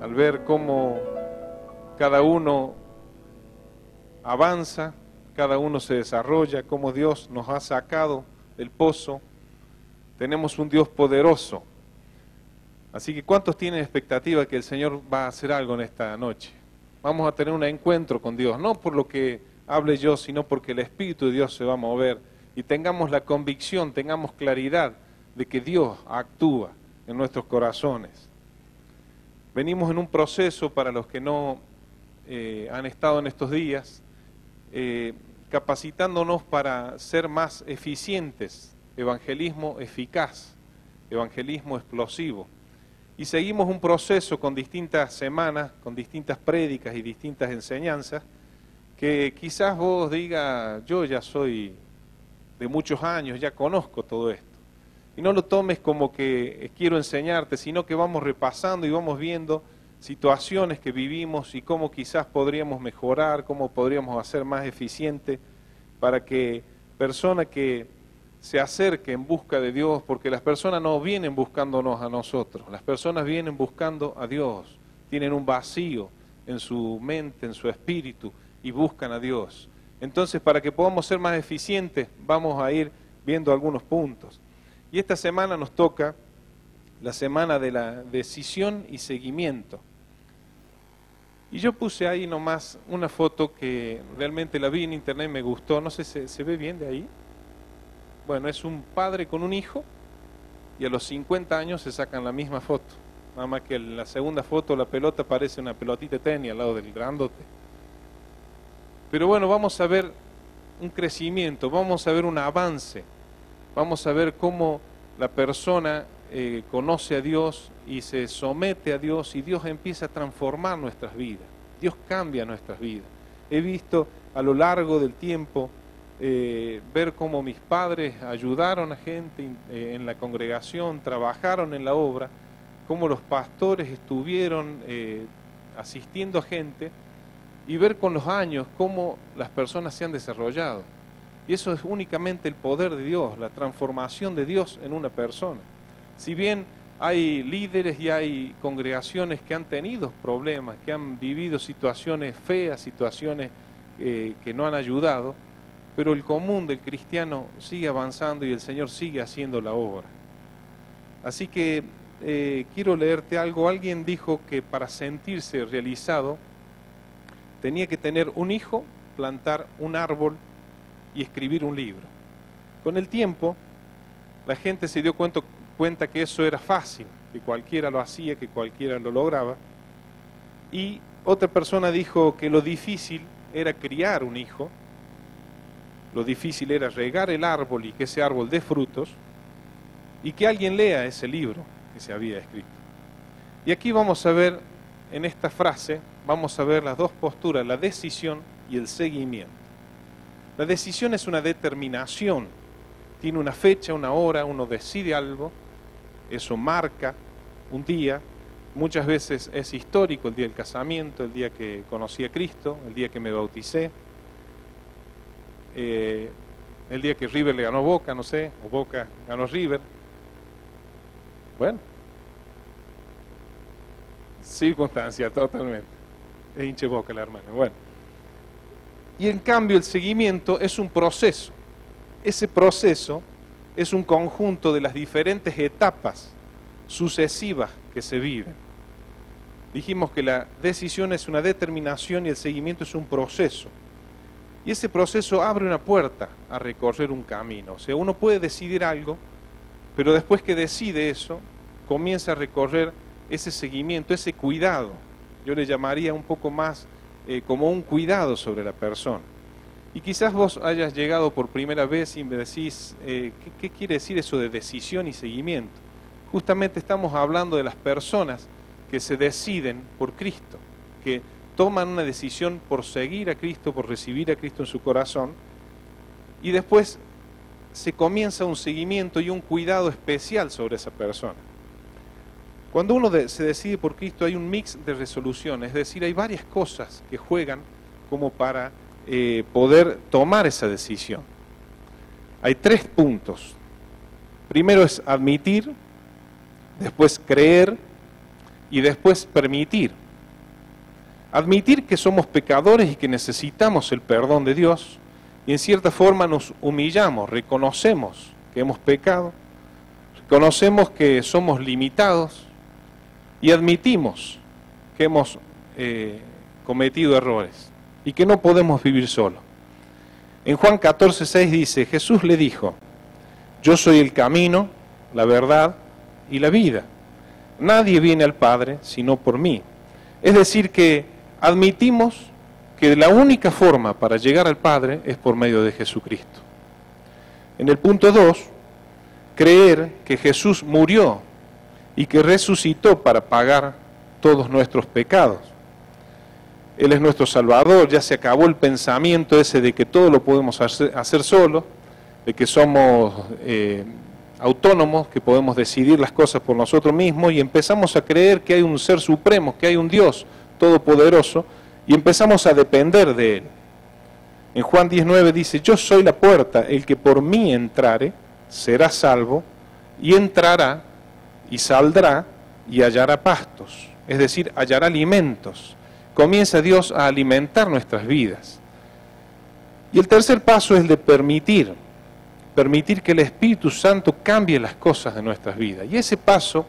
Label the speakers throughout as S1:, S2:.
S1: al ver cómo cada uno avanza, cada uno se desarrolla, cómo Dios nos ha sacado del pozo. Tenemos un Dios poderoso. Así que ¿cuántos tienen expectativa que el Señor va a hacer algo en esta noche? Vamos a tener un encuentro con Dios, no por lo que hable yo, sino porque el Espíritu de Dios se va a mover y tengamos la convicción, tengamos claridad de que Dios actúa en nuestros corazones. Venimos en un proceso, para los que no han estado en estos días, capacitándonos para ser más eficientes, evangelismo eficaz, evangelismo explosivo. Y seguimos un proceso con distintas semanas, con distintas prédicas y distintas enseñanzas, que quizás vos digas, yo ya soy de muchos años, ya conozco todo esto. Y no lo tomes como que quiero enseñarte, sino que vamos repasando y vamos viendo situaciones que vivimos y cómo quizás podríamos mejorar, cómo podríamos hacer más eficiente para que personas que se acerque en busca de Dios, porque las personas no vienen buscándonos a nosotros, las personas vienen buscando a Dios, tienen un vacío en su mente, en su espíritu, y buscan a Dios. Entonces, para que podamos ser más eficientes, vamos a ir viendo algunos puntos. Y esta semana nos toca la semana de la decisión y seguimiento. Y yo puse ahí nomás una foto que realmente la vi en internet y me gustó, no sé, ¿se ve bien de ahí? Bueno, es un padre con un hijo y a los 50 años se sacan la misma foto. Nada más que en la segunda foto la pelota parece una pelotita de tenis al lado del grandote. Pero bueno, vamos a ver un crecimiento, vamos a ver un avance, vamos a ver cómo la persona conoce a Dios y se somete a Dios y Dios empieza a transformar nuestras vidas. Dios cambia nuestras vidas. He visto a lo largo del tiempo ver cómo mis padres ayudaron a gente en la congregación, trabajaron en la obra, cómo los pastores estuvieron asistiendo a gente, y ver con los años cómo las personas se han desarrollado. Y eso es únicamente el poder de Dios, la transformación de Dios en una persona. Si bien hay líderes y hay congregaciones que han tenido problemas, que han vivido situaciones feas, situaciones que no han ayudado, pero el común del cristiano sigue avanzando y el Señor sigue haciendo la obra. Así que quiero leerte algo. Alguien dijo que para sentirse realizado tenía que tener un hijo, plantar un árbol y escribir un libro. Con el tiempo, la gente se dio cuenta que eso era fácil, que cualquiera lo hacía, que cualquiera lo lograba. Y otra persona dijo que lo difícil era criar un hijo, lo difícil era regar el árbol y que ese árbol dé frutos, y que alguien lea ese libro que se había escrito. Y aquí vamos a ver, en esta frase, vamos a ver las dos posturas, la decisión y el seguimiento. La decisión es una determinación, tiene una fecha, una hora, uno decide algo, eso marca un día, muchas veces es histórico, el día del casamiento, el día que conocí a Cristo, el día que me bauticé, el día que River le ganó a Boca, no sé, o Boca ganó a River. Bueno, circunstancia totalmente. Es hinche Boca la hermana. Bueno. Y en cambio el seguimiento es un proceso. Ese proceso es un conjunto de las diferentes etapas sucesivas que se viven. Dijimos que la decisión es una determinación y el seguimiento es un proceso. Y ese proceso abre una puerta a recorrer un camino. O sea, uno puede decidir algo, pero después que decide eso, comienza a recorrer ese seguimiento, ese cuidado. Yo le llamaría un poco más como un cuidado sobre la persona. Y quizás vos hayas llegado por primera vez y me decís, ¿qué quiere decir eso de decisión y seguimiento? Justamente estamos hablando de las personas que se deciden por Cristo, que toman una decisión por seguir a Cristo, por recibir a Cristo en su corazón, y después se comienza un seguimiento y un cuidado especial sobre esa persona. Cuando uno se decide por Cristo hay un mix de resoluciones, es decir, hay varias cosas que juegan como para poder tomar esa decisión. Hay 3 puntos. Primero es admitir, después creer y después permitir. Admitir que somos pecadores y que necesitamos el perdón de Dios, y en cierta forma nos humillamos, reconocemos que hemos pecado, reconocemos que somos limitados y admitimos que hemos cometido errores y que no podemos vivir solos. En Juan 14:6 dice, Jesús le dijo, yo soy el camino, la verdad y la vida. Nadie viene al Padre sino por mí. Es decir, que admitimos que la única forma para llegar al Padre es por medio de Jesucristo. En el punto 2, creer que Jesús murió y que resucitó para pagar todos nuestros pecados. Él es nuestro Salvador, ya se acabó el pensamiento ese de que todo lo podemos hacer solo, de que somos autónomos, que podemos decidir las cosas por nosotros mismos, y empezamos a creer que hay un ser supremo, que hay un Dios todopoderoso, y empezamos a depender de Él. En Juan 19 dice, yo soy la puerta, el que por mí entrare, será salvo, y entrará, y saldrá, y hallará pastos, es decir, hallará alimentos. Comienza Dios a alimentar nuestras vidas. Y el tercer paso es el de permitir que el Espíritu Santo cambie las cosas de nuestras vidas. Y ese paso,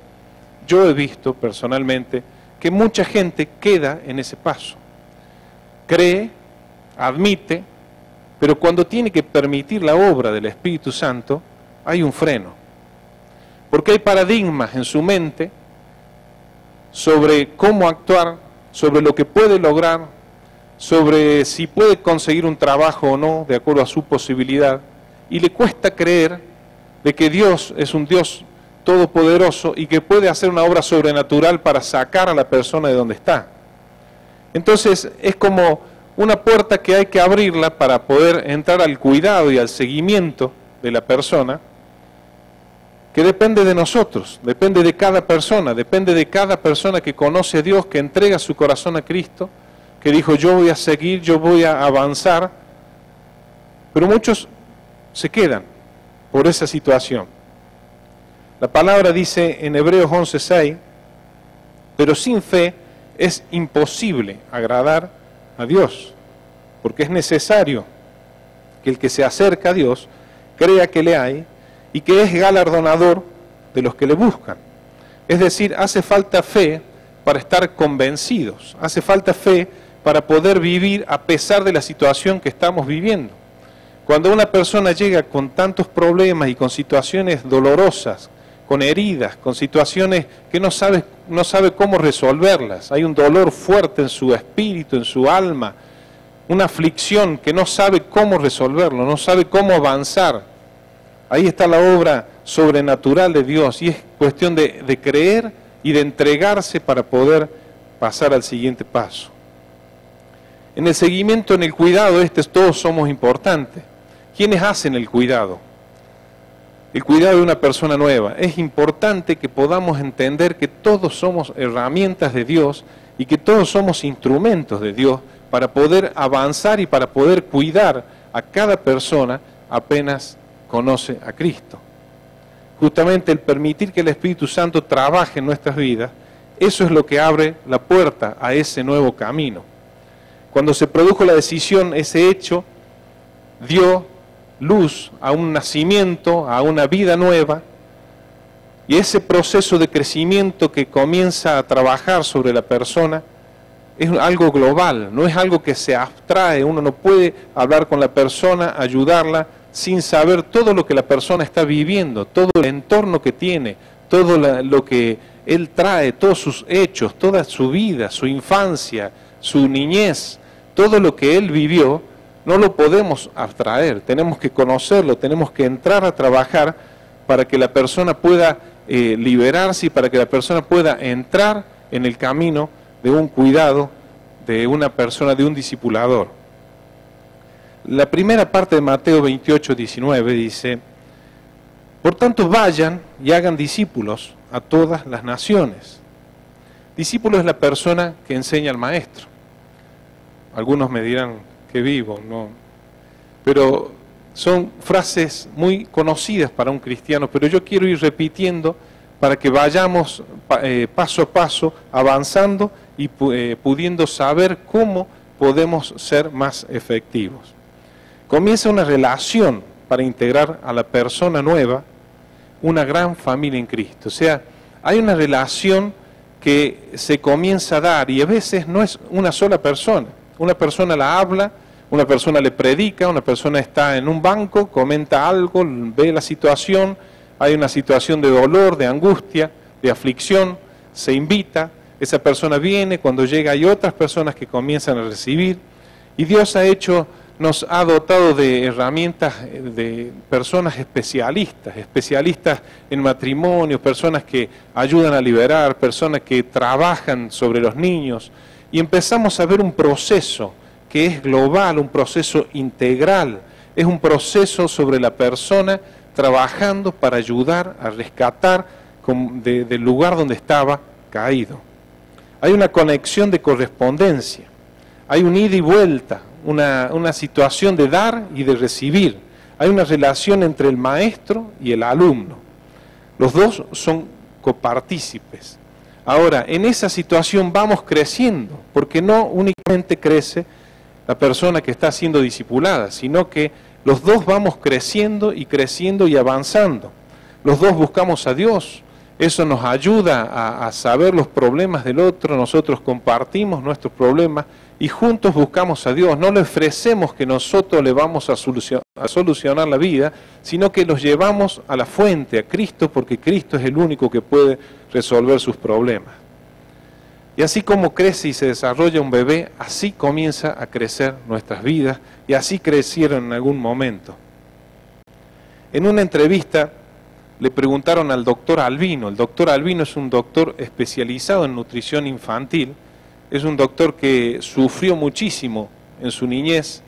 S1: yo he visto personalmente, que mucha gente queda en ese paso. Cree, admite, pero cuando tiene que permitir la obra del Espíritu Santo, hay un freno. Porque hay paradigmas en su mente sobre cómo actuar, sobre lo que puede lograr, sobre si puede conseguir un trabajo o no, de acuerdo a su posibilidad, y le cuesta creer de que Dios es un Dios todopoderoso y que puede hacer una obra sobrenatural para sacar a la persona de donde está. Entonces es como una puerta que hay que abrirla para poder entrar al cuidado y al seguimiento de la persona, que depende de nosotros, depende de cada persona que conoce a Dios, que entrega su corazón a Cristo, que dijo yo voy a seguir, yo voy a avanzar, pero muchos se quedan por esa situación. La palabra dice en Hebreos 11:6, pero sin fe es imposible agradar a Dios, porque es necesario que el que se acerca a Dios crea que le hay y que es galardonador de los que le buscan. Es decir, hace falta fe para estar convencidos, hace falta fe para poder vivir a pesar de la situación que estamos viviendo. Cuando una persona llega con tantos problemas y con situaciones dolorosas, con heridas, con situaciones que no sabe cómo resolverlas, hay un dolor fuerte en su espíritu, en su alma, una aflicción que no sabe cómo resolverlo, no sabe cómo avanzar. Ahí está la obra sobrenatural de Dios y es cuestión de creer y de entregarse para poder pasar al siguiente paso. En el seguimiento, en el cuidado, todos somos importantes. ¿Quiénes hacen el cuidado? El cuidado de una persona nueva. Es importante que podamos entender que todos somos herramientas de Dios y que todos somos instrumentos de Dios para poder avanzar y para poder cuidar a cada persona apenas conoce a Cristo. Justamente el permitir que el Espíritu Santo trabaje en nuestras vidas, eso es lo que abre la puerta a ese nuevo camino. Cuando se produjo la decisión, ese hecho dio luz a un nacimiento, a una vida nueva, y ese proceso de crecimiento que comienza a trabajar sobre la persona es algo global, no es algo que se abstrae. Uno no puede hablar con la persona, ayudarla, sin saber todo lo que la persona está viviendo, todo el entorno que tiene, todo lo que él trae, todos sus hechos, toda su vida, su infancia, su niñez, todo lo que él vivió, no lo podemos abstraer, tenemos que conocerlo, tenemos que entrar a trabajar para que la persona pueda liberarse y para que la persona pueda entrar en el camino de un cuidado, de una persona, de un discipulador. La primera parte de Mateo 28:19 dice, por tanto vayan y hagan discípulos a todas las naciones. Discípulo es la persona que enseña al maestro. Algunos me dirán que vivo, no, pero son frases muy conocidas para un cristiano, pero yo quiero ir repitiendo para que vayamos paso a paso avanzando y pudiendo saber cómo podemos ser más efectivos. Comienza una relación para integrar a la persona nueva, una gran familia en Cristo. O sea, hay una relación que se comienza a dar y a veces no es una sola persona. Una persona la habla, una persona le predica, una persona está en un banco, comenta algo, ve la situación, hay una situación de dolor, de angustia, de aflicción, se invita, esa persona viene, cuando llega hay otras personas que comienzan a recibir y Dios nos ha dotado de herramientas de personas especialistas en matrimonio, personas que ayudan a liberar, personas que trabajan sobre los niños y empezamos a ver un proceso que es global, un proceso integral, es un proceso sobre la persona trabajando para ayudar a rescatar del lugar donde estaba caído. Hay una conexión de correspondencia, hay un ida y vuelta, una situación de dar y de recibir. Hay una relación entre el maestro y el alumno. Los dos son copartícipes. Ahora, en esa situación vamos creciendo, porque no únicamente crece la persona que está siendo discipulada, sino que los dos vamos creciendo y avanzando. Los dos buscamos a Dios. Eso nos ayuda a saber los problemas del otro, nosotros compartimos nuestros problemas y juntos buscamos a Dios. No le ofrecemos que nosotros le vamos a solucionar la vida, sino que los llevamos a la fuente, a Cristo, porque Cristo es el único que puede resolver sus problemas. Y así como crece y se desarrolla un bebé, así comienza a crecer nuestras vidas y así crecieron en algún momento. En una entrevista le preguntaron al doctor Albino. El doctor Albino es un doctor especializado en nutrición infantil, es un doctor que sufrió muchísimo en su niñez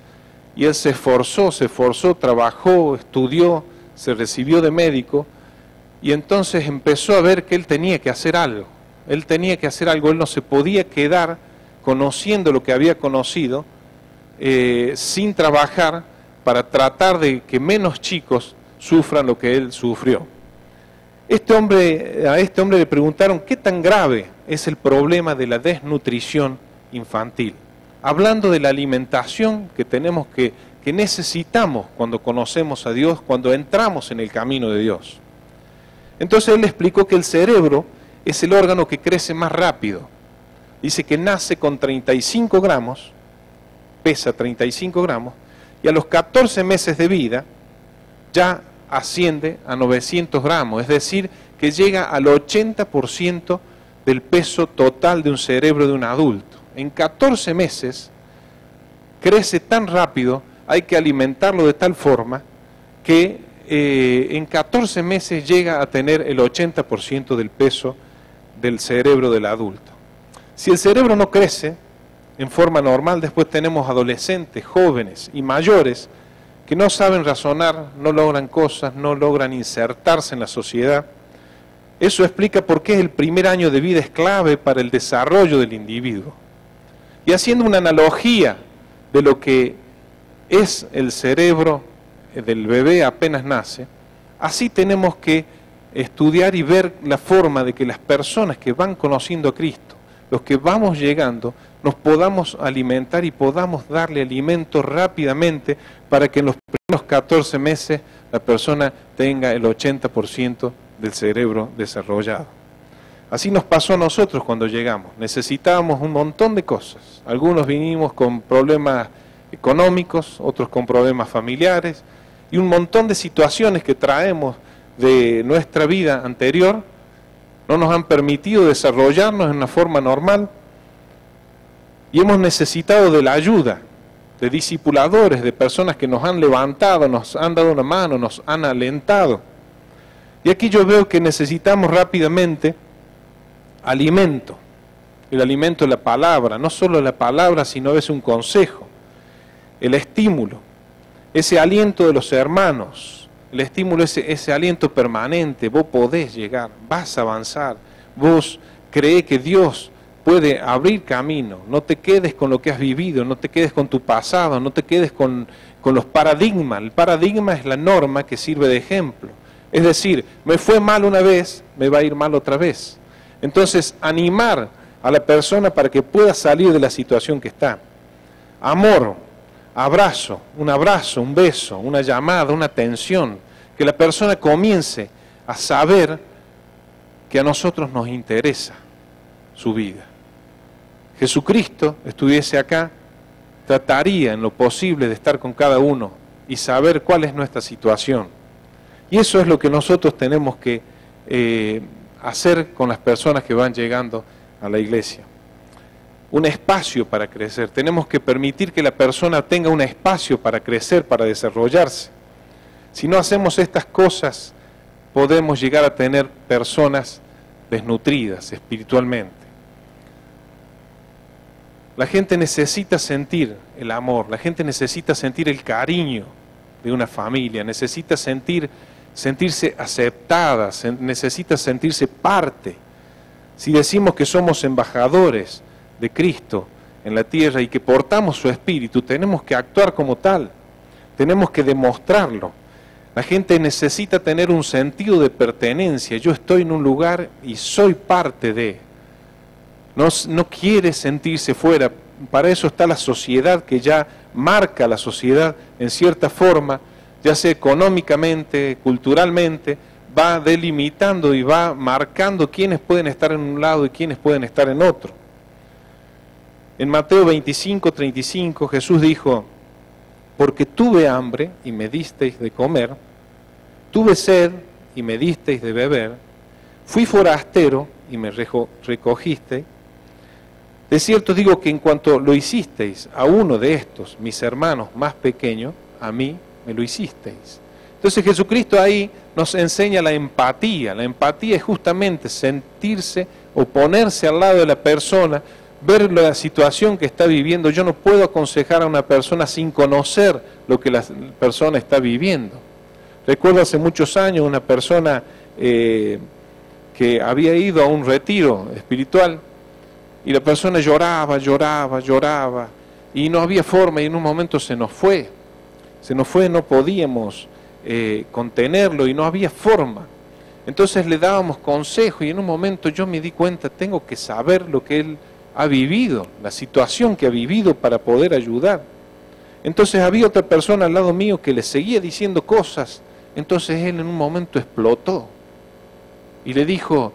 S1: y él se esforzó, trabajó, estudió, se recibió de médico y entonces empezó a ver que él tenía que hacer algo. Él no se podía quedar conociendo lo que había conocido sin trabajar para tratar de que menos chicos sufran lo que él sufrió. A este hombre le preguntaron qué tan grave es el problema de la desnutrición infantil, hablando de la alimentación que necesitamos cuando conocemos a Dios, cuando entramos en el camino de Dios. Entonces él le explicó que el cerebro es el órgano que crece más rápido. Dice que nace con 35 gramos, pesa 35 gramos, y a los 14 meses de vida ya asciende a 900 gramos, es decir, que llega al 80% del peso total de un cerebro de un adulto. En 14 meses crece tan rápido, hay que alimentarlo de tal forma que en 14 meses llega a tener el 80% del peso del cerebro del adulto. Si el cerebro no crece en forma normal, después tenemos adolescentes, jóvenes y mayores que no saben razonar, no logran cosas, no logran insertarse en la sociedad. Eso explica por qué el primer año de vida es clave para el desarrollo del individuo. Y haciendo una analogía de lo que es el cerebro del bebé apenas nace, así tenemos que estudiar y ver la forma de que las personas que van conociendo a Cristo, los que vamos llegando, nos podamos alimentar y podamos darle alimento rápidamente para que en los primeros 14 meses la persona tenga el 80% del cerebro desarrollado. Así nos pasó a nosotros cuando llegamos. Necesitábamos un montón de cosas. Algunos vinimos con problemas económicos, otros con problemas familiares y un montón de situaciones que traemos de nuestra vida anterior no nos han permitido desarrollarnos en una forma normal y hemos necesitado de la ayuda de discipuladores, de personas que nos han levantado, nos han dado una mano, nos han alentado. Y aquí yo veo que necesitamos rápidamente alimento. El alimento es la palabra, no solo la palabra, sino es un consejo, el estímulo, ese aliento de los hermanos, el estímulo, ese aliento permanente. Vos podés llegar, vas a avanzar, vos creés que Dios puede abrir camino, no te quedes con lo que has vivido, no te quedes con tu pasado, no te quedes con los paradigmas. El paradigma es la norma que sirve de ejemplo. Es decir, me fue mal una vez, me va a ir mal otra vez. Entonces, animar a la persona para que pueda salir de la situación que está. Amor, abrazo, un beso, una llamada, una atención. Que la persona comience a saber que a nosotros nos interesa su vida. Jesucristo estuviese acá, trataría en lo posible de estar con cada uno y saber cuál es nuestra situación. Y eso es lo que nosotros tenemos que hacer con las personas que van llegando a la iglesia. Un espacio para crecer. Tenemos que permitir que la persona tenga un espacio para crecer, para desarrollarse. Si no hacemos estas cosas, podemos llegar a tener personas desnutridas espiritualmente. La gente necesita sentir el amor, la gente necesita sentir el cariño de una familia, necesita sentirse aceptada, necesita sentirse parte. Si decimos que somos embajadores de Cristo en la tierra y que portamos su espíritu, tenemos que actuar como tal, tenemos que demostrarlo. La gente necesita tener un sentido de pertenencia. Yo estoy en un lugar y soy parte de. No quiere sentirse fuera. Para eso está la sociedad, que ya marca la sociedad en cierta forma, ya sea económicamente, culturalmente, va delimitando y va marcando quiénes pueden estar en un lado y quiénes pueden estar en otro. En Mateo 25:35 Jesús dijo: porque tuve hambre y me disteis de comer, tuve sed y me disteis de beber, fui forastero y me recogisteis. De cierto digo que en cuanto lo hicisteis a uno de estos, mis hermanos más pequeños, a mí me lo hicisteis. Entonces Jesucristo ahí nos enseña la empatía. La empatía es justamente sentirse o ponerse al lado de la persona, ver la situación que está viviendo. Yo no puedo aconsejar a una persona sin conocer lo que la persona está viviendo. Recuerdo hace muchos años una persona que había ido a un retiro espiritual y la persona lloraba y no había forma, y en un momento se nos fue, no podíamos contenerlo y no había forma. Entonces le dábamos consejo y en un momento yo me di cuenta, tengo que saber lo que él ha vivido, la situación que ha vivido para poder ayudar. Entonces había otra persona al lado mío que le seguía diciendo cosas. Entonces él en un momento explotó y le dijo: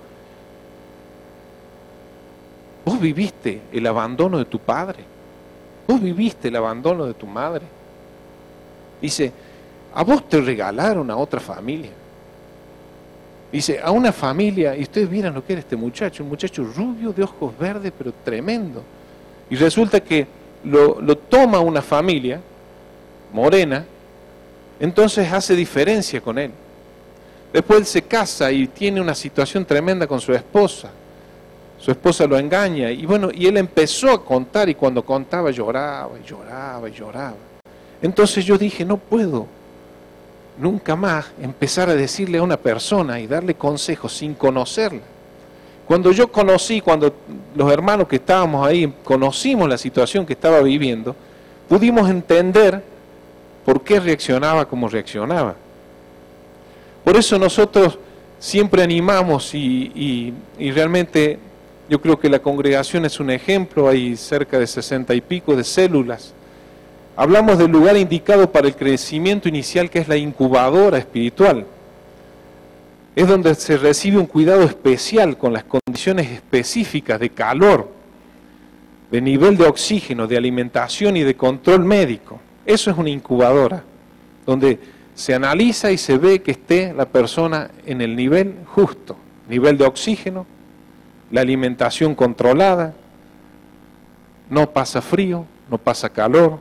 S1: ¿vos viviste el abandono de tu padre? ¿Vos viviste el abandono de tu madre? Dice: ¿a vos te regalaron a otra familia? Dice: a una familia, y ustedes miran lo que era este muchacho, un muchacho rubio, de ojos verdes, pero tremendo. Y resulta que lo toma una familia morena, entonces hace diferencia con él. Después él se casa y tiene una situación tremenda con su esposa. Su esposa lo engaña y bueno, y él empezó a contar y cuando contaba lloraba. Entonces yo dije: no puedo nunca más empezar a decirle a una persona y darle consejos sin conocerla. Cuando los hermanos que estábamos ahí conocimos la situación que estaba viviendo, pudimos entender por qué reaccionaba como reaccionaba. Por eso nosotros siempre animamos y realmente yo creo que la congregación es un ejemplo. Hay cerca de 60 y pico de células. Hablamos del lugar indicado para el crecimiento inicial, que es la incubadora espiritual. Es donde se recibe un cuidado especial con las condiciones específicas de calor, de nivel de oxígeno, de alimentación y de control médico. Eso es una incubadora, donde se analiza y se ve que esté la persona en el nivel justo, nivel de oxígeno, la alimentación controlada, no pasa frío, no pasa calor.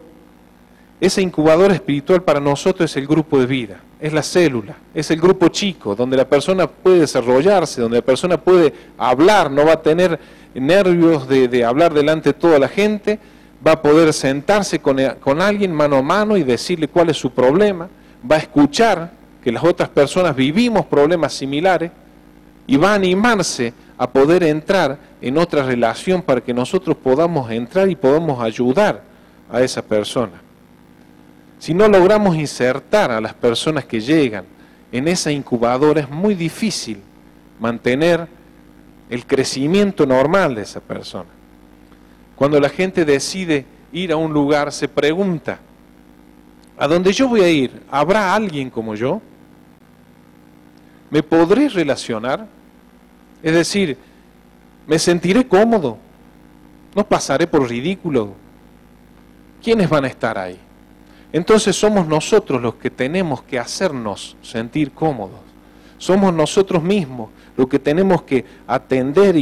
S1: Esa incubadora espiritual para nosotros es el grupo de vida, es la célula, es el grupo chico, donde la persona puede desarrollarse, donde la persona puede hablar, no va a tener nervios de hablar delante de toda la gente, va a poder sentarse con alguien mano a mano y decirle cuál es su problema, va a escuchar que las otras personas vivimos problemas similares y va a animarse a poder entrar en otra relación para que nosotros podamos entrar y podamos ayudar a esa persona. Si no logramos insertar a las personas que llegan en esa incubadora es muy difícil mantener el crecimiento normal de esa persona. Cuando la gente decide ir a un lugar, se pregunta, ¿a dónde yo voy a ir? ¿Habrá alguien como yo? ¿Me podré relacionar? Es decir, ¿me sentiré cómodo? ¿No pasaré por ridículo? ¿Quiénes van a estar ahí? Entonces somos nosotros los que tenemos que hacernos sentir cómodos. Somos nosotros mismos los que tenemos que atender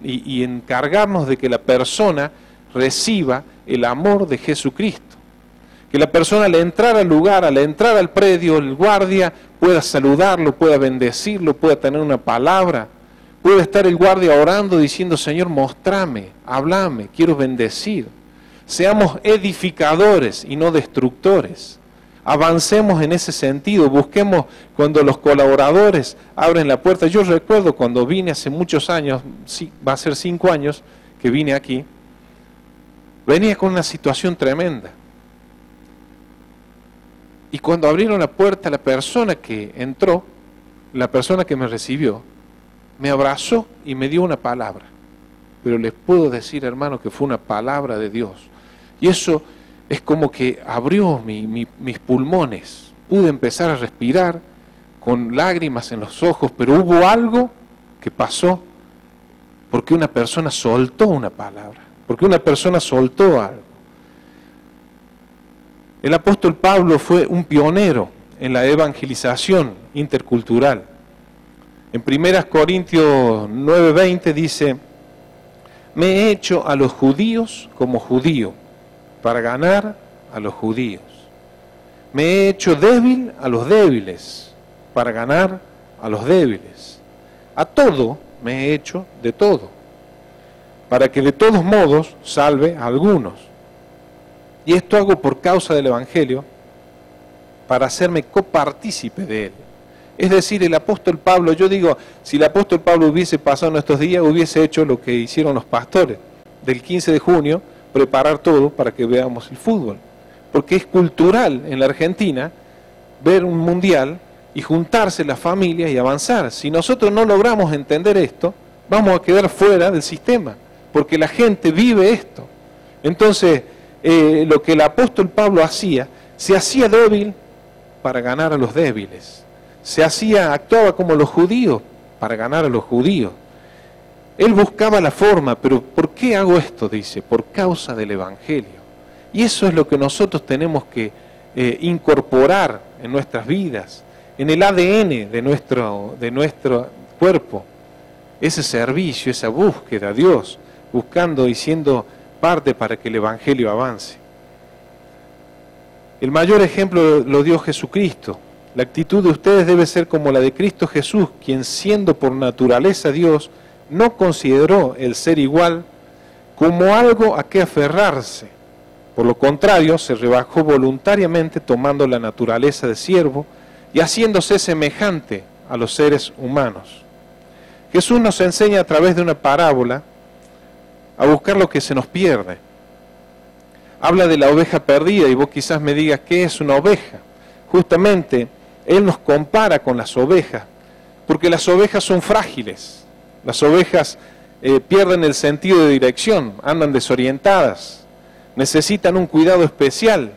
S1: y encargarnos de que la persona reciba el amor de Jesucristo. Que la persona al entrar al lugar, al entrar al predio, el guardia pueda saludarlo, pueda bendecirlo, pueda tener una palabra. Puede estar el guardia orando diciendo, Señor, mostrame, háblame, quiero bendecir. Seamos edificadores y no destructores. Avancemos en ese sentido, busquemos cuando los colaboradores abren la puerta. Yo recuerdo cuando vine hace muchos años, sí, va a ser 5 años que vine aquí, venía con una situación tremenda. Y cuando abrieron la puerta, la persona que entró, la persona que me recibió, me abrazó y me dio una palabra. Pero les puedo decir, hermano, que fue una palabra de Dios. Y eso es como que abrió mis pulmones. Pude empezar a respirar con lágrimas en los ojos, pero hubo algo que pasó porque una persona soltó una palabra, porque una persona soltó algo. El apóstol Pablo fue un pionero en la evangelización intercultural. En 1 Corintios 9:20 dice, me he hecho a los judíos como judío, para ganar a los judíos. Me he hecho débil a los débiles, para ganar a los débiles. A todo me he hecho de todo, para que de todos modos salve a algunos. Y esto hago por causa del Evangelio, para hacerme copartícipe de él. Es decir, el apóstol Pablo, yo digo, si el apóstol Pablo hubiese pasado en estos días, hubiese hecho lo que hicieron los pastores del 15 de junio, preparar todo para que veamos el fútbol. Porque es cultural en la Argentina ver un mundial y juntarse las familias y avanzar. Si nosotros no logramos entender esto, vamos a quedar fuera del sistema, porque la gente vive esto. Entonces, lo que el apóstol Pablo hacía, se hacía débil para ganar a los débiles. Actuaba como los judíos para ganar a los judíos. Él buscaba la forma, pero ¿por qué hago esto? Dice, por causa del Evangelio. Y eso es lo que nosotros tenemos que incorporar en nuestras vidas, en el ADN de nuestro cuerpo. Ese servicio, esa búsqueda a Dios, buscando y siendo parte para que el Evangelio avance. El mayor ejemplo lo dio Jesucristo. La actitud de ustedes debe ser como la de Cristo Jesús, quien siendo por naturaleza Dios, no consideró el ser igual como algo a que aferrarse. Por lo contrario, se rebajó voluntariamente tomando la naturaleza de siervo y haciéndose semejante a los seres humanos. Jesús nos enseña a través de una parábola a buscar lo que se nos pierde. Habla de la oveja perdida y vos quizás me digas, ¿qué es una oveja? Justamente, Él nos compara con las ovejas, porque las ovejas son frágiles. Las ovejas pierden el sentido de dirección, andan desorientadas, necesitan un cuidado especial.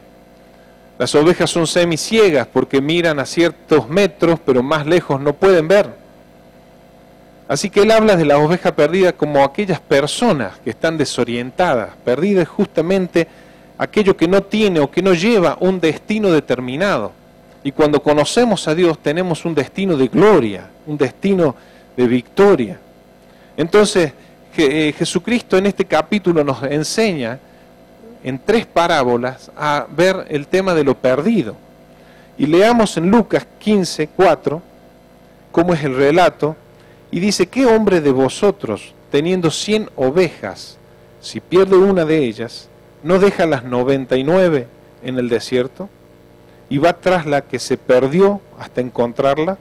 S1: Las ovejas son semiciegas porque miran a ciertos metros, pero más lejos no pueden ver. Así que él habla de la oveja perdida como aquellas personas que están desorientadas, perdidas justamente aquello que no tiene o que no lleva un destino determinado. Y cuando conocemos a Dios tenemos un destino de gloria, un destino de victoria. Entonces, Jesucristo en este capítulo nos enseña en 3 parábolas a ver el tema de lo perdido. Y leamos en Lucas 15:4 cómo es el relato, y dice, ¿qué hombre de vosotros, teniendo 100 ovejas, si pierde una de ellas, no deja las 99 en el desierto? Y va tras la que se perdió hasta encontrarla,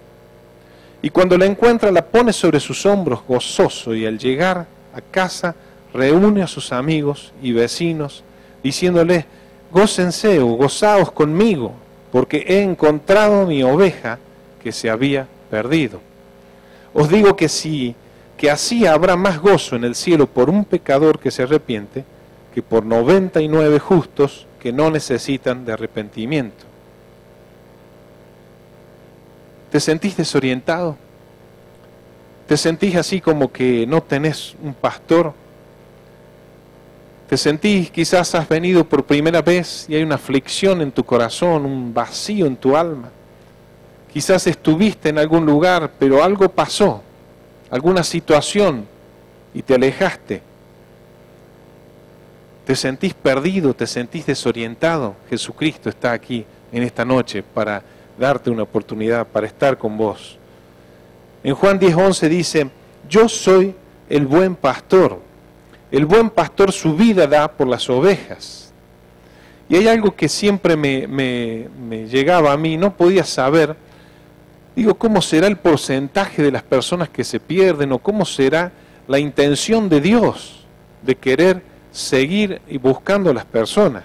S1: y cuando la encuentra la pone sobre sus hombros gozoso, y al llegar a casa reúne a sus amigos y vecinos, diciéndoles, gócense o gozaos conmigo, porque he encontrado mi oveja que se había perdido. Os digo que así habrá más gozo en el cielo por un pecador que se arrepiente que por 99 justos que no necesitan de arrepentimiento. ¿Te sentís desorientado? ¿Te sentís así como que no tenés un pastor? ¿Te sentís, quizás has venido por primera vez y hay una aflicción en tu corazón, un vacío en tu alma? Quizás estuviste en algún lugar, pero algo pasó, alguna situación, y te alejaste. ¿Te sentís perdido? ¿Te sentís desorientado? Jesucristo está aquí en esta noche para darte una oportunidad, para estar con vos. En Juan 10:11 dice, yo soy el buen pastor. El buen pastor su vida da por las ovejas. Y hay algo que siempre me llegaba a mí, no podía saber. Digo, ¿cómo será el porcentaje de las personas que se pierden? ¿O cómo será la intención de Dios de querer seguir y buscando a las personas?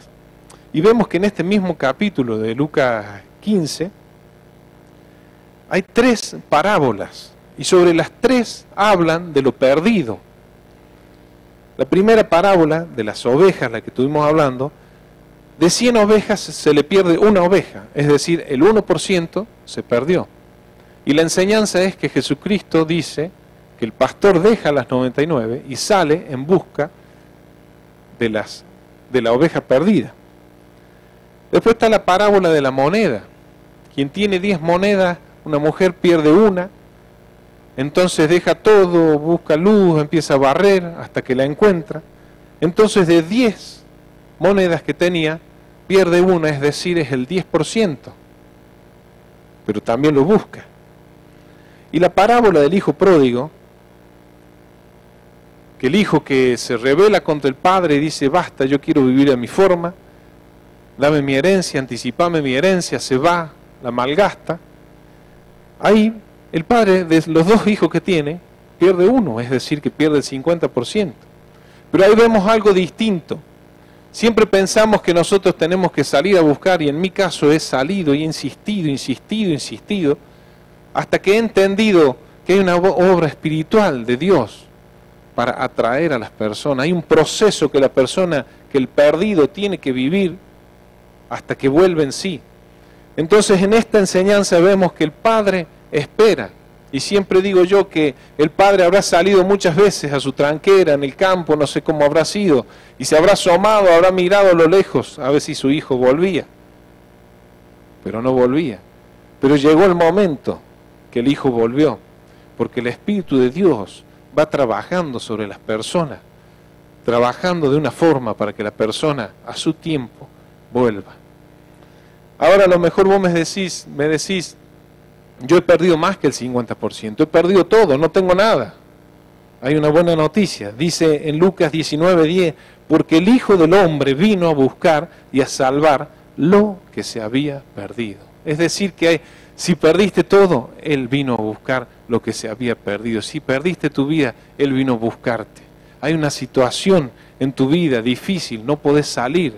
S1: Y vemos que en este mismo capítulo de Lucas 15 hay 3 parábolas. Y sobre las 3 hablan de lo perdido. La primera parábola de las ovejas, la que estuvimos hablando, de 100 ovejas se le pierde una oveja, es decir, el 1% se perdió. Y la enseñanza es que Jesucristo dice que el pastor deja las 99 y sale en busca de la oveja perdida. Después está la parábola de la moneda. Quien tiene 10 monedas, una mujer pierde una, entonces deja todo, busca luz, empieza a barrer hasta que la encuentra. Entonces de 10 monedas que tenía, pierde una, es decir, es el 10%. Pero también lo busca. Y la parábola del hijo pródigo, que el hijo que se rebela contra el padre y dice, basta, yo quiero vivir a mi forma, dame mi herencia, anticipame mi herencia, se va, la malgasta. Ahí el padre de los 2 hijos que tiene pierde uno, es decir, que pierde el 50%. Pero ahí vemos algo distinto. Siempre pensamos que nosotros tenemos que salir a buscar, y en mi caso he salido y he insistido, hasta que he entendido que hay una obra espiritual de Dios para atraer a las personas. Hay un proceso que el perdido tiene que vivir hasta que vuelve en sí. Entonces en esta enseñanza vemos que el Padre espera, y siempre digo yo que el padre habrá salido muchas veces a su tranquera en el campo, no sé cómo habrá sido, y se habrá asomado, habrá mirado a lo lejos a ver si su hijo volvía, pero no volvía. Pero llegó el momento que el hijo volvió, porque el Espíritu de Dios va trabajando sobre las personas, trabajando de una forma para que la persona a su tiempo vuelva. Ahora a lo mejor vos me decís, yo he perdido más que el 50%, he perdido todo, no tengo nada. Hay una buena noticia, dice en Lucas 19:10, porque el Hijo del Hombre vino a buscar y a salvar lo que se había perdido. Es decir, que si perdiste todo, Él vino a buscar lo que se había perdido. Si perdiste tu vida, Él vino a buscarte. Hay una situación en tu vida difícil, no podés salir.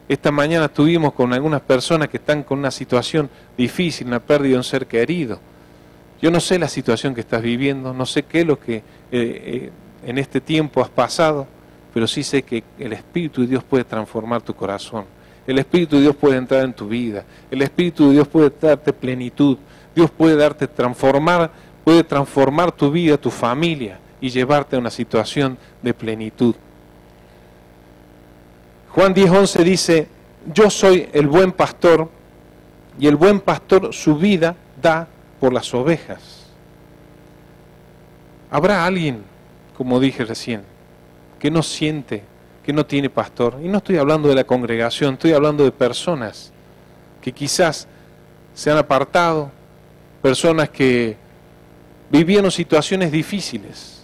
S1: Esta mañana estuvimos con algunas personas que están con una situación difícil, una pérdida de un ser querido. Yo no sé la situación que estás viviendo, no sé qué es lo que en este tiempo has pasado, pero sí sé que el Espíritu de Dios puede transformar tu corazón. El Espíritu de Dios puede entrar en tu vida. El Espíritu de Dios puede darte plenitud. Dios puede puede transformar tu vida, tu familia y llevarte a una situación de plenitud. Juan 10:11 dice, yo soy el buen pastor y el buen pastor su vida da por las ovejas. ¿Habrá alguien, como dije recién, que no siente, que no tiene pastor? Y no estoy hablando de la congregación, estoy hablando de personas que quizás se han apartado, personas que vivieron situaciones difíciles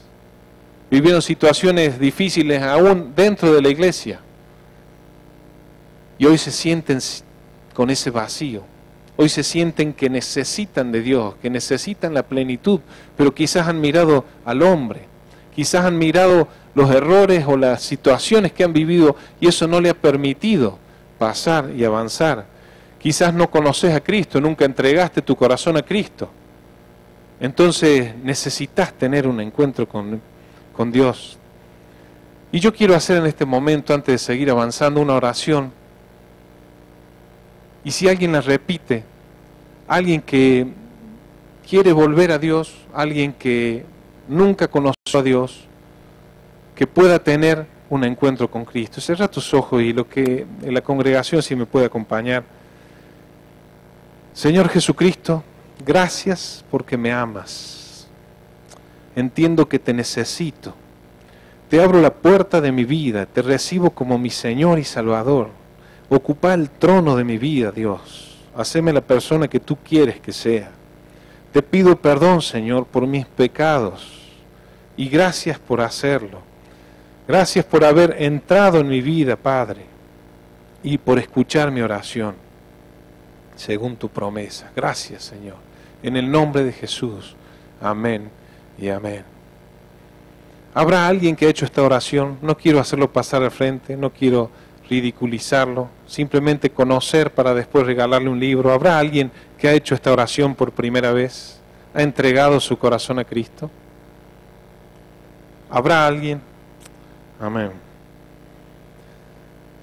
S1: aún dentro de la iglesia. Y hoy se sienten con ese vacío. Hoy se sienten que necesitan de Dios, que necesitan la plenitud, pero quizás han mirado al hombre, quizás han mirado los errores o las situaciones que han vivido y eso no le ha permitido pasar y avanzar. Quizás no conoces a Cristo, nunca entregaste tu corazón a Cristo. Entonces necesitas tener un encuentro con Dios. Y yo quiero hacer en este momento, antes de seguir avanzando, una oración. Y si alguien la repite, alguien que quiere volver a Dios, alguien que nunca conoció a Dios, que pueda tener un encuentro con Cristo. Cierra tus ojos y lo que en la congregación, si me puede acompañar. Señor Jesucristo, gracias porque me amas. Entiendo que te necesito. Te abro la puerta de mi vida, te recibo como mi Señor y Salvador. Ocupa el trono de mi vida, Dios. Haceme la persona que tú quieres que sea. Te pido perdón, Señor, por mis pecados. Y gracias por hacerlo. Gracias por haber entrado en mi vida, Padre. Y por escuchar mi oración, según tu promesa. Gracias, Señor. En el nombre de Jesús. Amén y amén. ¿Habrá alguien que ha hecho esta oración? No quiero hacerlo pasar al frente, no quiero ridiculizarlo, simplemente conocer para después regalarle un libro. ¿Habrá alguien que ha hecho esta oración por primera vez? ¿Ha entregado su corazón a Cristo? ¿Habrá alguien? Amén.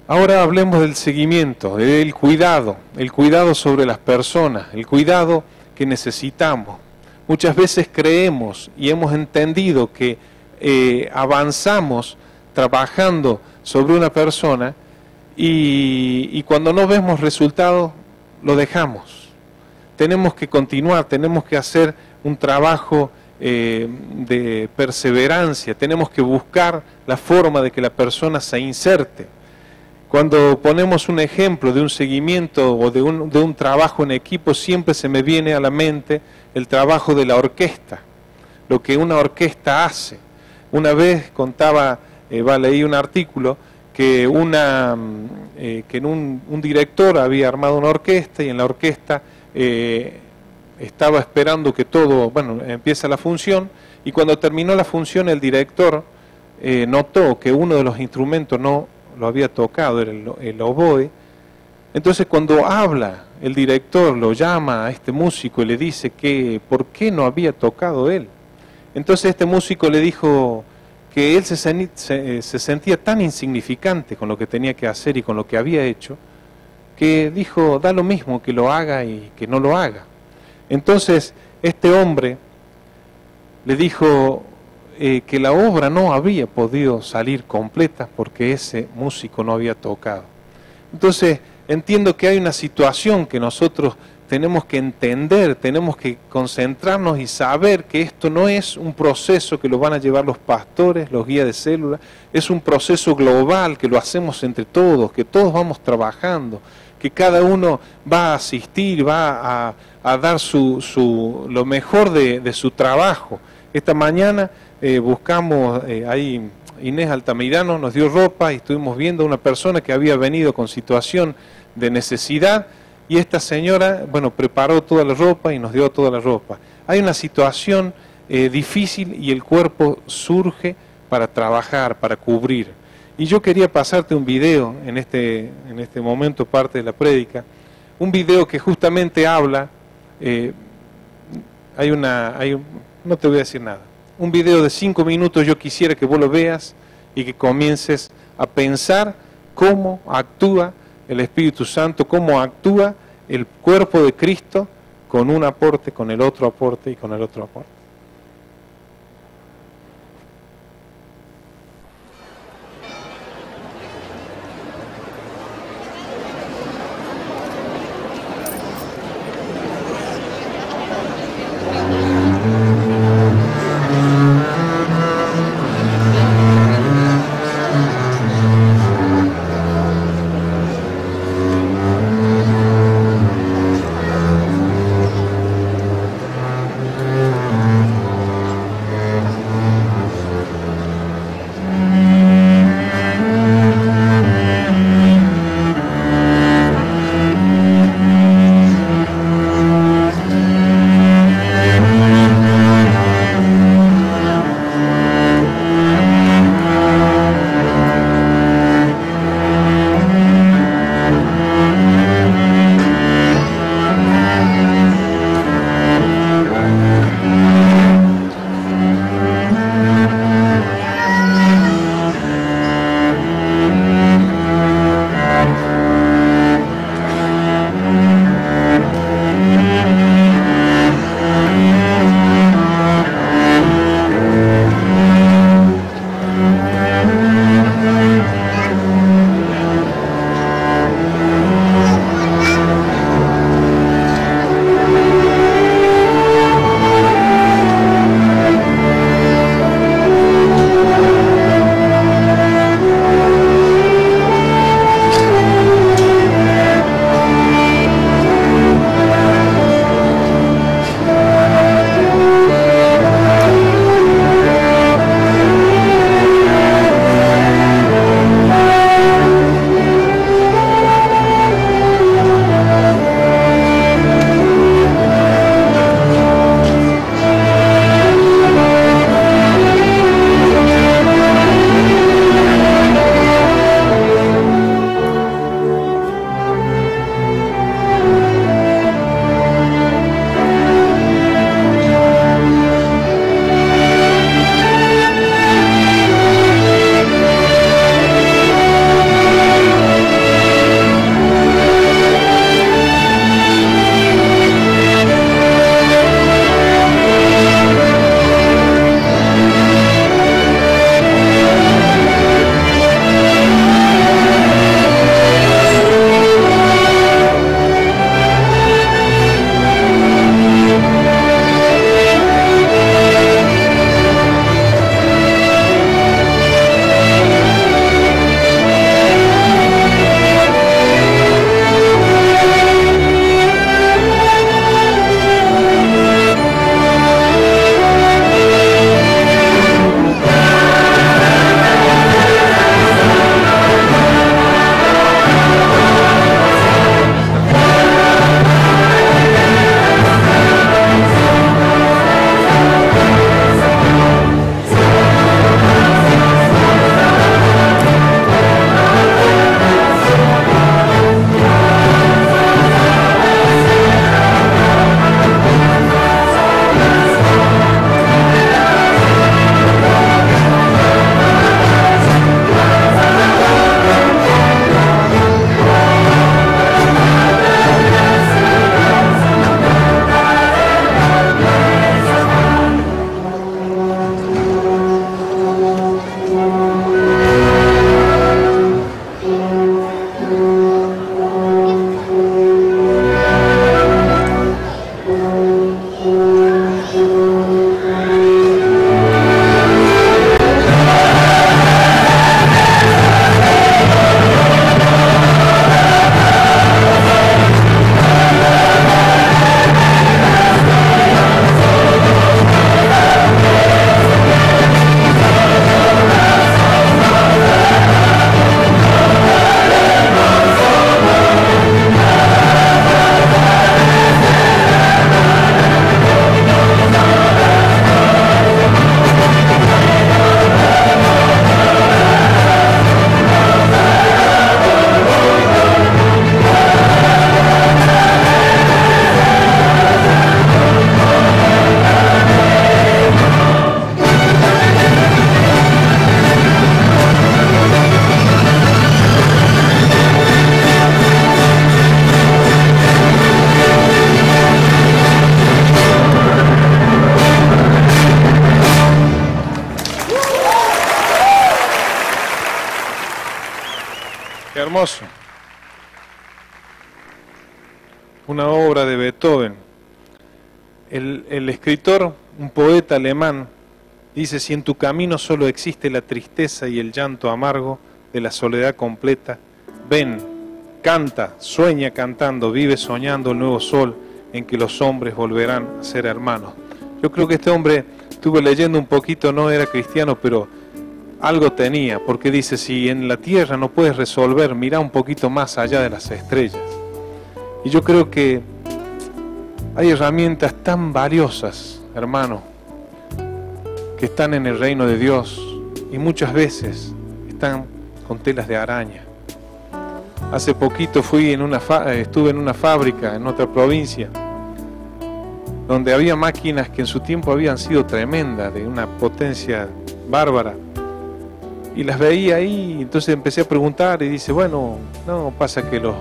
S1: Ahora hablemos del seguimiento, del cuidado, el cuidado sobre las personas, el cuidado que necesitamos. Muchas veces creemos y hemos entendido que avanzamos trabajando sobre una persona y cuando no vemos resultados lo dejamos. Tenemos que continuar, tenemos que hacer un trabajo de perseverancia, tenemos que buscar la forma de que la persona se inserte. Cuando ponemos un ejemplo de un seguimiento o de un trabajo en equipo, siempre se me viene a la mente el trabajo de la orquesta, lo que una orquesta hace. Una vez contaba, leí un artículo, que un director había armado una orquesta y en la orquesta estaba esperando que todo, empieza la función, y cuando terminó la función el director notó que uno de los instrumentos no lo había tocado, era el oboe. Entonces cuando habla el director, lo llama a este músico y le dice que por qué no había tocado él. Entonces este músico le dijo que él se sentía tan insignificante con lo que tenía que hacer y con lo que había hecho, que dijo, da lo mismo que lo haga y que no lo haga. Entonces este hombre le dijo que la obra no había podido salir completa porque ese músico no había tocado. Entonces entiendo que hay una situación que nosotros tenemos que entender, tenemos que concentrarnos y saber que esto no es un proceso que lo van a llevar los pastores, los guías de célula, es un proceso global que lo hacemos entre todos, que todos vamos trabajando, que cada uno va a asistir, va a dar lo mejor de su trabajo. Esta mañana buscamos, ahí Inés Altamirano nos dio ropa y estuvimos viendo a una persona que había venido con situación de necesidad, y esta señora, preparó toda la ropa y nos dio toda la ropa. Hay una situación difícil y el cuerpo surge para trabajar, para cubrir. Y yo quería pasarte un video en este momento, parte de la prédica, un video que justamente habla, no te voy a decir nada, un video de 5 minutos, yo quisiera que vos lo veas y que comiences a pensar cómo actúa el Espíritu Santo, cómo actúa el cuerpo de Cristo con un aporte, con el otro aporte y con el otro aporte. Qué hermoso. Una obra de Beethoven. El escritor, un poeta alemán, dice: si en tu camino solo existe la tristeza y el llanto amargo de la soledad completa, ven, canta, sueña cantando, vive soñando el nuevo sol en que los hombres volverán a ser hermanos. Yo creo que este hombre, estuve leyendo un poquito, no era cristiano, pero algo tenía, porque dice: si en la tierra no puedes resolver, mira un poquito más allá de las estrellas. Y yo creo que hay herramientas tan valiosas, hermano, que están en el reino de Dios y muchas veces están con telas de araña. Hace poquito estuve en una fábrica en otra provincia, donde había máquinas que en su tiempo habían sido tremendas, de una potencia bárbara, y las veía ahí. Entonces empecé a preguntar y dice: bueno, no, pasa que los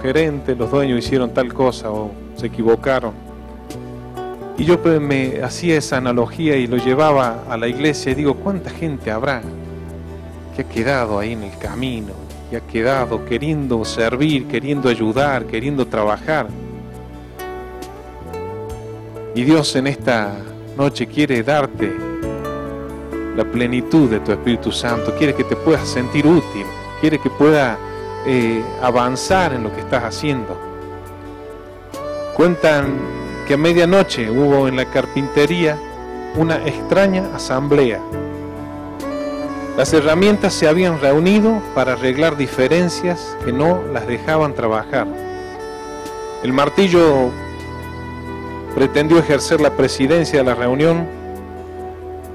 S1: gerentes, los dueños hicieron tal cosa o se equivocaron. Y yo me hacía esa analogía y lo llevaba a la iglesia y digo: ¿cuánta gente habrá que ha quedado ahí en el camino y ha quedado queriendo servir, queriendo ayudar, queriendo trabajar? Y Dios en esta noche quiere darte la plenitud de tu Espíritu Santo, quiere que te puedas sentir útil, quiere que puedas avanzar en lo que estás haciendo. Cuentan que a medianoche hubo en la carpintería una extraña asamblea. Las herramientas se habían reunido para arreglar diferencias que no las dejaban trabajar. El martillo pretendió ejercer la presidencia de la reunión,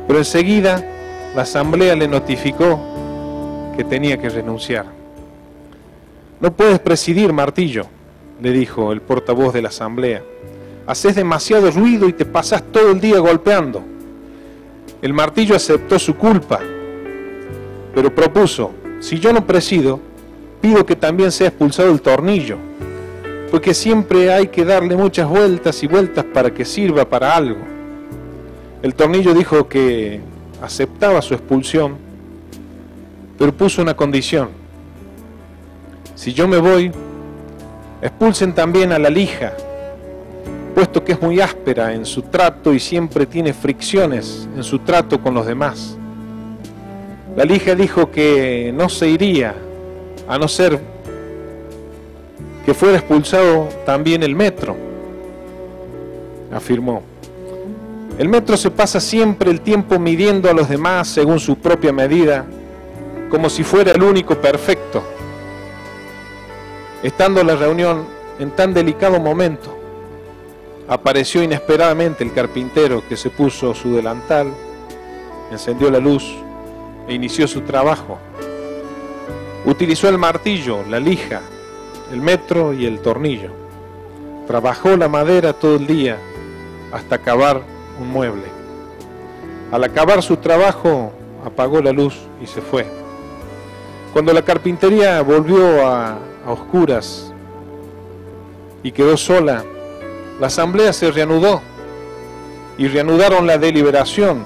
S1: pero enseguida la asamblea le notificó que tenía que renunciar. No puedes presidir, martillo, le dijo el portavoz de la asamblea. Haces demasiado ruido y te pasas todo el día golpeando. El martillo aceptó su culpa, pero propuso: si yo no presido, pido que también sea expulsado el tornillo, porque siempre hay que darle muchas vueltas y vueltas para que sirva para algo. El tornillo dijo que aceptaba su expulsión, pero puso una condición: si yo me voy, expulsen también a la lija, puesto que es muy áspera en su trato y siempre tiene fricciones en su trato con los demás. La lija dijo que no se iría, a no ser que fuera expulsado también el metro. Afirmó: el metro se pasa siempre el tiempo midiendo a los demás según su propia medida, como si fuera el único perfecto. Estando la reunión en tan delicado momento, apareció inesperadamente el carpintero, que se puso su delantal, encendió la luz e inició su trabajo. Utilizó el martillo, la lija, el metro y el tornillo. Trabajó la madera todo el día hasta acabar un mueble. Al acabar su trabajo, apagó la luz y se fue. Cuando la carpintería volvió a oscuras y quedó sola, la asamblea se reanudó y reanudaron la deliberación.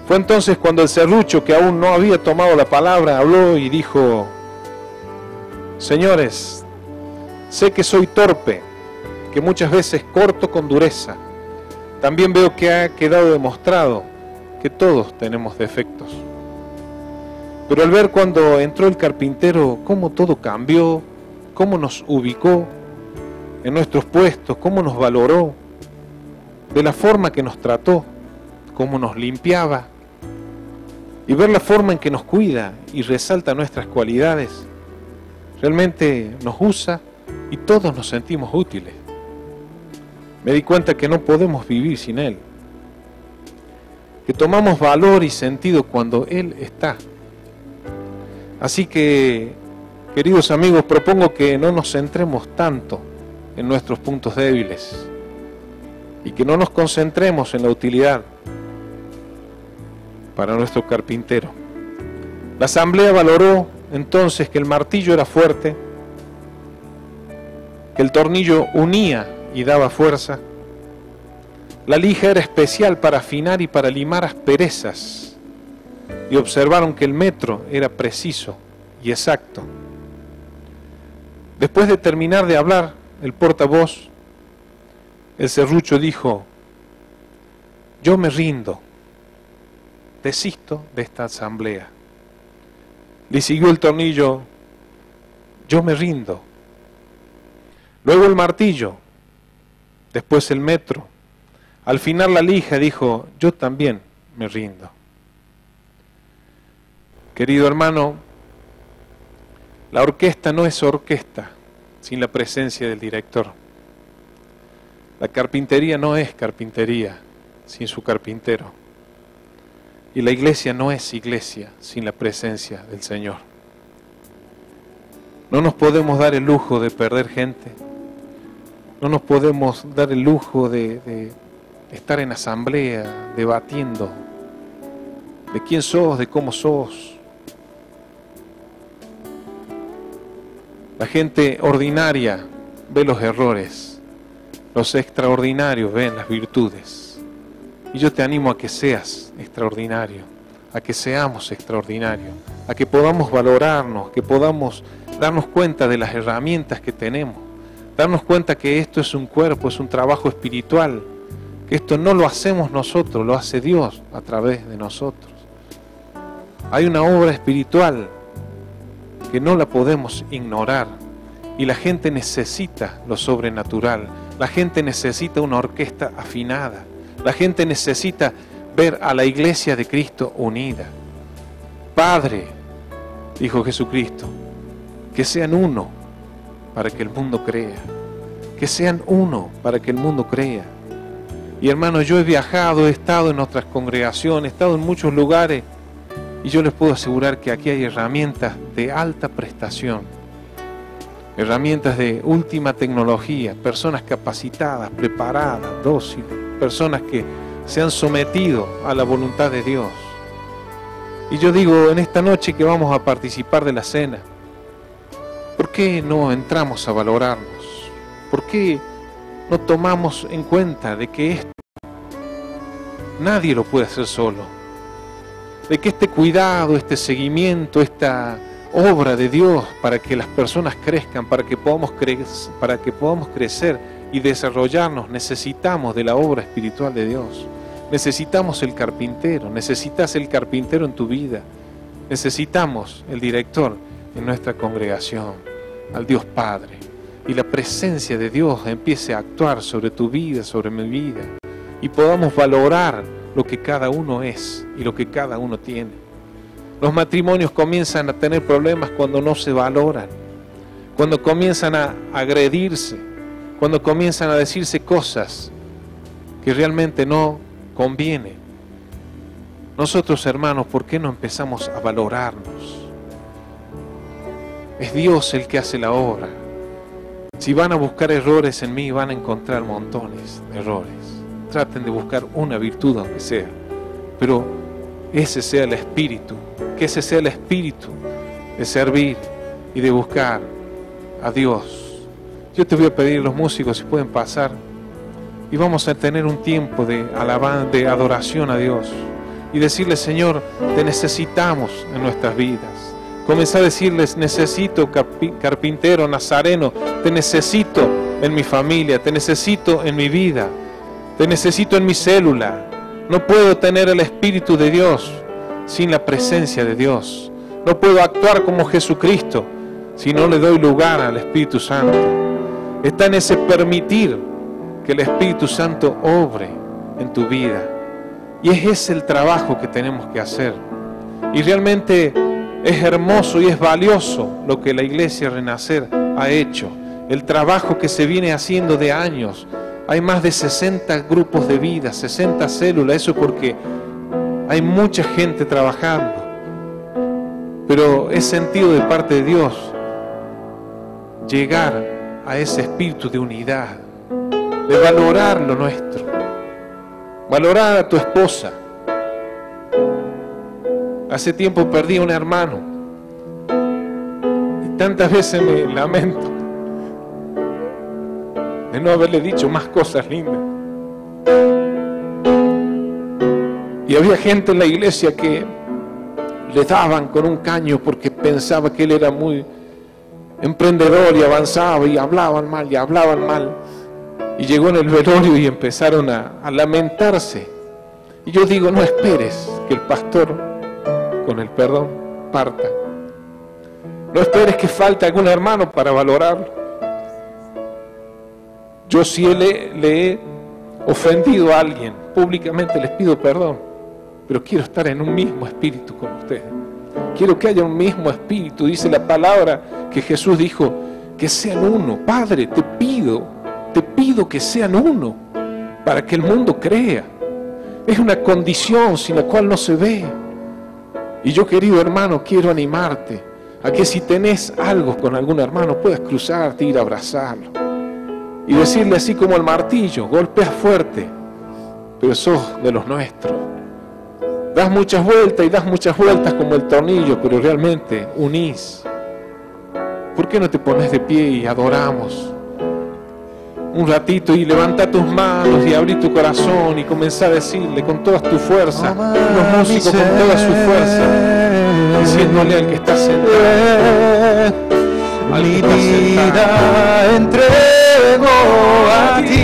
S1: Fue entonces cuando el serrucho, que aún no había tomado la palabra, habló y dijo: señores, sé que soy torpe, que muchas veces corto con dureza. También veo que ha quedado demostrado que todos tenemos defectos. Pero al ver cuando entró el carpintero cómo todo cambió, cómo nos ubicó en nuestros puestos, cómo nos valoró, de la forma que nos trató, cómo nos limpiaba, y ver la forma en que nos cuida y resalta nuestras cualidades, realmente nos usa y todos nos sentimos útiles. Me di cuenta que no podemos vivir sin Él, que tomamos valor y sentido cuando Él está. Así que, queridos amigos, propongo que no nos centremos tanto en nuestros puntos débiles y que no nos concentremos en la utilidad para nuestro carpintero. La asamblea valoró entonces que el martillo era fuerte, que el tornillo unía y daba fuerza, la lija era especial para afinar y para limar asperezas, y observaron que el metro era preciso y exacto Después de terminar de hablar el portavoz, el serrucho dijo: yo me rindo, desisto de esta asamblea. Le siguió el tornillo: yo me rindo. Luego el martillo, después el metro. Al final la lija dijo: yo también me rindo. Querido hermano, la orquesta no es orquesta sin la presencia del director. La carpintería no es carpintería sin su carpintero. Y la iglesia no es iglesia sin la presencia del Señor. No nos podemos dar el lujo de perder gente. No nos podemos dar el lujo de estar en asamblea, debatiendo de quién sos, de cómo sos. La gente ordinaria ve los errores, los extraordinarios ven las virtudes. Y yo te animo a que seas extraordinario, a que seamos extraordinarios, a que podamos valorarnos, que podamos darnos cuenta de las herramientas que tenemos, darnos cuenta que esto es un cuerpo, es un trabajo espiritual, que esto no lo hacemos nosotros, lo hace Dios a través de nosotros. Hay una obra espiritual que no la podemos ignorar, y la gente necesita lo sobrenatural, la gente necesita una orquesta afinada, la gente necesita ver a la iglesia de Cristo unida. Padre, dijo Jesucristo, que sean uno para que el mundo crea, que sean uno para que el mundo crea. Y hermano, yo he viajado, he estado en otras congregaciones, he estado en muchos lugares, y yo les puedo asegurar que aquí hay herramientas de alta prestación, herramientas de última tecnología, personas capacitadas, preparadas, dóciles, personas que se han sometido a la voluntad de Dios. Y yo digo, en esta noche que vamos a participar de la cena, ¿por qué no entramos a valorarnos? ¿Por qué no tomamos en cuenta de que esto nadie lo puede hacer solo? De que este cuidado, este seguimiento, esta obra de Dios para que las personas crezcan, para que podamos crecer y desarrollarnos, necesitamos de la obra espiritual de Dios. Necesitamos el carpintero, necesitas el carpintero en tu vida, necesitamos el director en nuestra congregación, al Dios Padre, y la presencia de Dios empiece a actuar sobre tu vida, sobre mi vida, y podamos valorar lo que cada uno es y lo que cada uno tiene. Los matrimonios comienzan a tener problemas cuando no se valoran, cuando comienzan a agredirse, cuando comienzan a decirse cosas que realmente no convienen. Nosotros, hermanos, ¿por qué no empezamos a valorarnos? Es Dios el que hace la obra. Si van a buscar errores en mí, van a encontrar montones de errores. Traten de buscar una virtud aunque sea, pero ese sea el espíritu, que ese sea el espíritu de servir y de buscar a Dios. Yo te voy a pedir a los músicos si pueden pasar y vamos a tener un tiempo de alabanza, de adoración a Dios y decirle: Señor, te necesitamos en nuestras vidas. Comenzar a decirles: necesito carpintero, nazareno, te necesito en mi familia, te necesito en mi vida, te necesito en mi célula. No puedo tener el Espíritu de Dios sin la presencia de Dios. No puedo actuar como Jesucristo si no le doy lugar al Espíritu Santo. Está en ese permitir que el Espíritu Santo obre en tu vida. Y es ese el trabajo que tenemos que hacer. Y realmente es hermoso y es valioso lo que la Iglesia Renacer ha hecho. El trabajo que se viene haciendo de años. Hay más de 60 grupos de vida, 60 células. Eso porque hay mucha gente trabajando. Pero es sentido de parte de Dios llegar a ese espíritu de unidad, de valorar lo nuestro, valorar a tu esposa. Hace tiempo perdí a un hermano y tantas veces me lamento de no haberle dicho más cosas lindas. Y había gente en la iglesia que le daban con un caño porque pensaba que él era muy emprendedor y avanzaba y hablaban mal y hablaban mal. Y llegó en el velorio y empezaron a lamentarse. Y yo digo, no esperes que el pastor, con el perdón, parta. No esperes que falte algún hermano para valorarlo. Yo si le he ofendido a alguien, públicamente les pido perdón, pero quiero estar en un mismo espíritu con ustedes. Quiero que haya un mismo espíritu. Dice la palabra que Jesús dijo, que sean uno. Padre, te pido que sean uno, para que el mundo crea. Es una condición sin la cual no se ve. Y yo, querido hermano, quiero animarte a que si tenés algo con algún hermano, puedas cruzarte, ir a abrazarlo y decirle así como el martillo, golpeas fuerte, pero sos de los nuestros. Das muchas vueltas y das muchas vueltas como el tornillo, pero realmente unís. ¿Por qué no te pones de pie y adoramos un ratito y levanta tus manos y abrí tu corazón y comenzá a decirle con toda tu fuerza, los músicos con toda su fuerza, diciéndole al que está sentado,
S2: mi vida entrego a ti.